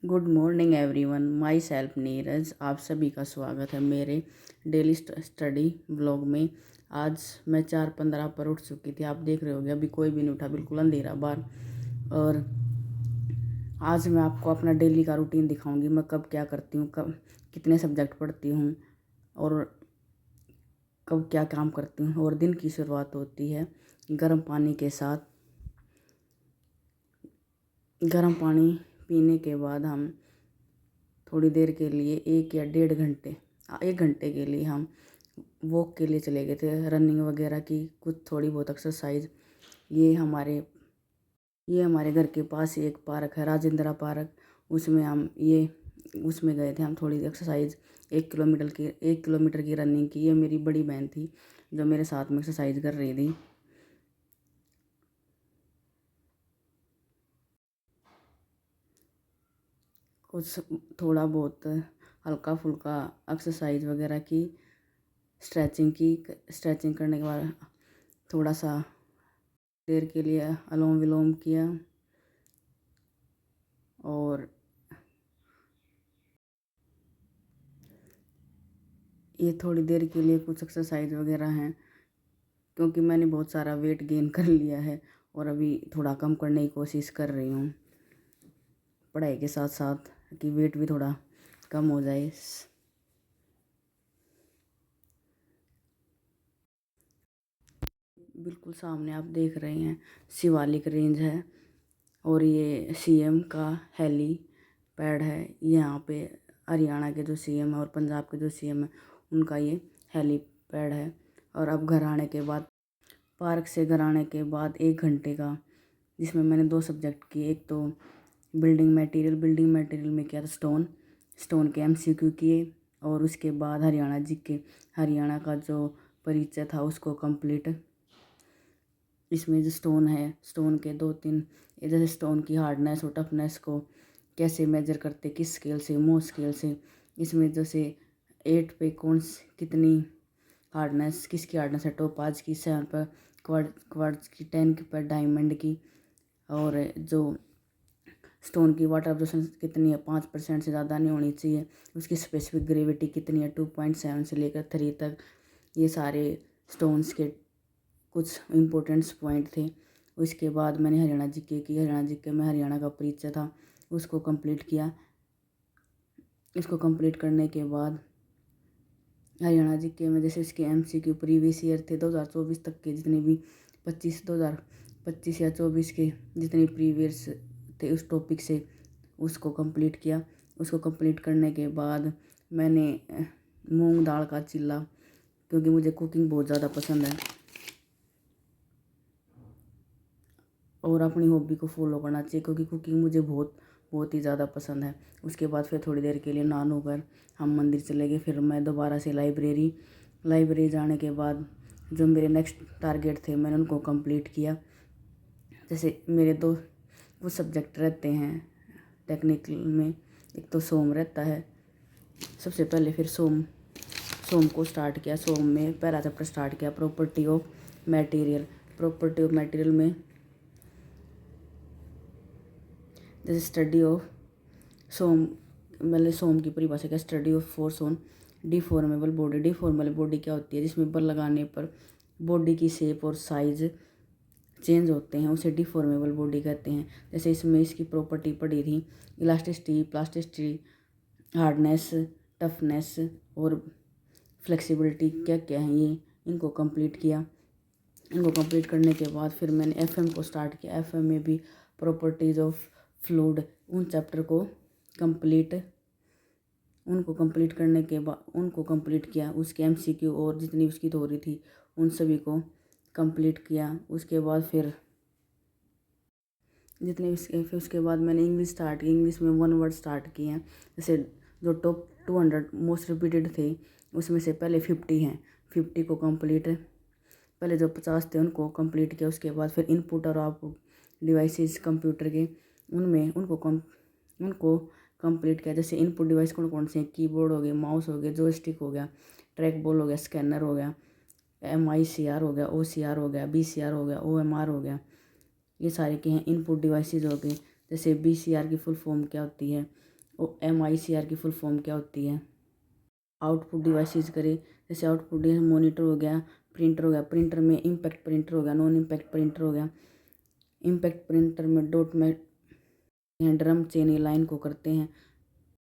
Good morning everyone, my self Neeraj. आप सभी का स्वागत है मेरे डेली स्टडी ब्लॉग में। आज मैं 4:15 पर उठ चुकी थी। आप देख रहे होगे अभी कोई भी नहीं उठा, बिल्कुल अंधेरा बाहर। और आज मैं आपको अपना डेली का रूटीन दिखाऊंगी, मैं कब क्या करती हूँ, कब कितने सब्जेक्ट पढ़ती हूँ और कब क्या काम करती हूँ। और दिन की शुरुआत होती है गर्म पानी के साथ। गर्म पानी पीने के बाद हम थोड़ी देर के लिए 1 या 1.5 घंटे के लिए हम वॉक के लिए चले गए थे, रनिंग वगैरह की, कुछ थोड़ी बहुत एक्सरसाइज। ये हमारे ये हमारे घर के पास ही एक पार्क है, राजेंद्रा पार्क। उसमें गए थे हम, थोड़ी एक्सरसाइज 1 किलोमीटर की रनिंग की। ये मेरी बड़ी बहन थी जो मेरे साथ में एक्सरसाइज कर रही थी। कुछ थोड़ा बहुत हल्का फुल्का एक्सरसाइज वगैरह की, स्ट्रेचिंग करने के बाद थोड़ा सा देर के लिए अनुलोम विलोम किया। और ये थोड़ी देर के लिए कुछ एक्सरसाइज वगैरह हैं, क्योंकि मैंने बहुत सारा वेट गेन कर लिया है और अभी थोड़ा कम करने की कोशिश कर रही हूँ, पढ़ाई के साथ साथ, कि वेट भी थोड़ा कम हो जाए। बिल्कुल सामने आप देख रहे हैं शिवालिक रेंज है, और ये सीएम का हेली पैड है। यहाँ पे हरियाणा के जो सीएम है और पंजाब के जो सीएम है उनका ये हेली पैड है। और अब घर आने के बाद, पार्क से घर आने के बाद 1 घंटे का, जिसमें मैंने 2 सब्जेक्ट किए। एक तो बिल्डिंग मटेरियल में किया था स्टोन के एमसीक्यू किए, और उसके बाद हरियाणा का जो परिचय था उसको कंप्लीट। इसमें जो स्टोन के 2-3, जैसे स्टोन की हार्डनेस और टफनेस को कैसे मेजर करते, किस स्केल से, मो स्केल से। इसमें जैसे 8 पे कितनी हार्डनेस, किसकी हार्डनेस है, टोपाज की, 7 पर क्वार्ट्ज की, 10 पर डायमंड की। और जो स्टोन की वाटर एब्जॉर्प्शन कितनी है, 5% से ज़्यादा नहीं होनी चाहिए। उसकी स्पेसिफिक ग्रेविटी कितनी है, 2.7 से लेकर 3 तक। ये सारे स्टोन्स के कुछ इम्पोर्टेंट्स पॉइंट थे। उसके बाद मैंने हरियाणा जीके में हरियाणा का परिचय था, उसको कंप्लीट किया। इसको कंप्लीट करने के बाद हरियाणा जीके में जैसे इसके एमसीक्यू प्रीवियस ईयर थे 2024 तक के, जितने भी 2025 या 24 के जितने प्रीवियस थे उस टॉपिक से, उसको कंप्लीट किया। उसको कंप्लीट करने के बाद मैंने मूंग दाल का चिल्ला, क्योंकि मुझे कुकिंग बहुत ज़्यादा पसंद है और अपनी हॉबी को फॉलो करना चाहिए, क्योंकि कुकिंग मुझे बहुत बहुत ही ज़्यादा पसंद है। उसके बाद फिर थोड़ी देर के लिए नहा होकर हम मंदिर चले गए। फिर मैं दोबारा से लाइब्रेरी जाने के बाद जो मेरे नेक्स्ट टारगेट थे मैंने उनको कंप्लीट किया। जैसे मेरे दो कुछ सब्जेक्ट रहते हैं टेक्निकल में, एक तो सोम रहता है। सबसे पहले फिर सोम को स्टार्ट किया। सोम में पहला चैप्टर स्टार्ट किया, प्रॉपर्टी ऑफ मटेरियल में जैसे स्टडी ऑफ सोम, पहले सोम की परिभाषा क्या, study of force on deformable body. Deformable body क्या होती है, जिसमें बल लगाने पर बॉडी की शेप और साइज चेंज होते हैं, उसे डिफॉर्मेबल बॉडी कहते हैं। जैसे इसमें इसकी प्रॉपर्टी पड़ी थी, इलास्टिसिटी, प्लास्टिसिटी, हार्डनेस, टफनेस और फ्लेक्सिबिलिटी क्या क्या है ये, इनको कंप्लीट किया। इनको कंप्लीट करने के बाद फिर मैंने एफएम को स्टार्ट किया। एफएम में भी प्रॉपर्टीज़ ऑफ फ्लूइड, उन चैप्टर को कंप्लीट उनको कंप्लीट किया। उसके एमसीक्यू और जितनी उसकी थ्योरी थी उन सभी को कंप्लीट किया। उसके बाद फिर उसके बाद मैंने इंग्लिश स्टार्ट की। इंग्लिश में 1 वर्ड स्टार्ट किए हैं। जैसे जो टॉप 200 मोस्ट रिपीटेड थे उसमें से पहले 50 हैं, 50 को कंप्लीट, पहले जो 50 थे उनको कंप्लीट किया। उसके बाद फिर इनपुट और आउटपुट डिवाइसेस कंप्यूटर के, उनको कंप्लीट किया। जैसे इनपुट डिवाइस कौन कौन से हैं, कीबोर्ड हो गए, माउस हो गया, जॉयस्टिक हो गया, ट्रैक बॉल हो गया, स्कैनर हो गया, MICR हो गया, OCR हो गया, BCR हो गया, OMR हो गया। ये सारे के हैं इनपुट डिवाइसेस हो गए। जैसे BCR की फुल फॉर्म क्या होती है और MICR की फुल फॉर्म क्या होती है। आउटपुट डिवाइसेस करें, जैसे आउटपुट डिवाइस मॉनिटर हो गया, प्रिंटर हो गया, प्रिंटर में इम्पैक्ट प्रिंटर हो गया, नॉन इम्पैक्ट प्रिंटर हो गया। इम्पैक्ट प्रिंटर में डॉट में ड्रम चेन लाइन को करते हैं,